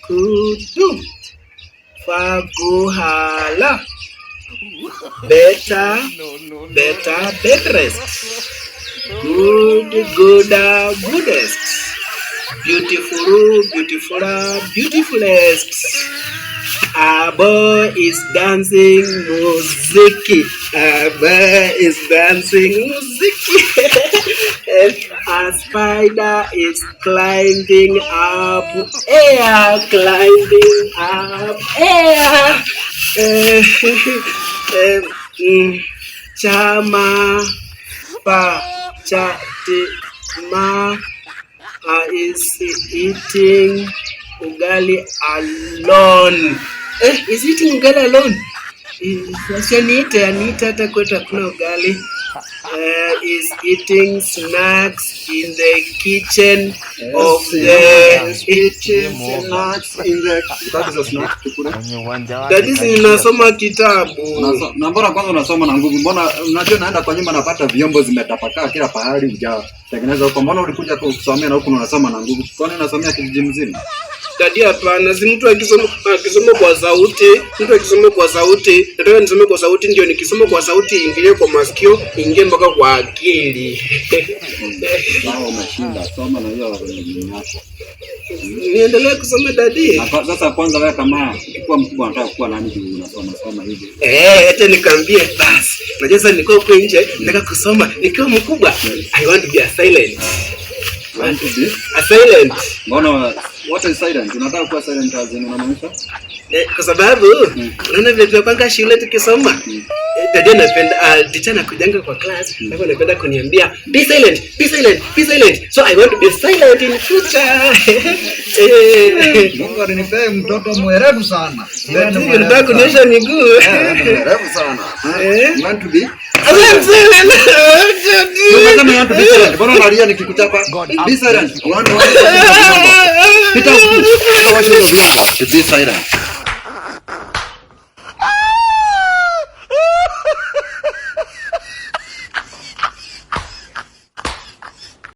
kudu. Faguhala. Better bed rest. Goodest. Beautifulest. Abo is dancing muziki. And a spider is climbing up air. Chama Chatima is eating ugali alone. Is eating ugali alone? Anita hata kwetu hakuna ugali. Is eating snacks in the kitchen of Dadisi ninasoma kitabu. Na mbona kwanza unasoma na nguvu? Mbona unajua naenda kwa nyumba napata vyombo zimetapakaa kila pahali hujatengeneza huko. Mbona ulikuja kusomea na huko unasoma na nguvu? Kwani unasomea kijiji mzima? Dadi hapana, si mtu akisoma kwa sauti. Nataka nisome kwa sauti, ndio nikisoma kwa sauti ingilie kwa masikio, ingie mpaka kwa akili. Sawa, umeshinda. Soma na hiyo yako. Niendelee kusoma dadi. Sasa kwanza wewe kama ulikuwa mkubwa unataka kuwa nani unasoma hivi? Hata nikamwambie basi. Unajua sasa niko huko nje, nataka kusoma nikiwa mkubwa. I want to be a silent. Mbona what is silent? Unataka kuwa silent as in unamaanisha? Kwa sababu unaona vile tunapanga shule tukisoma. Dada napenda teacher anakujanga kwa class, hapo anapenda kuniambia be silent. So I want to be silent in future. Mungu alinipa mtoto mwerevu sana. Nataka kunyosha miguu. Mwerevu sana. You want to be silent. Mbona unalia nikikuchapa? Be silent. Be silent.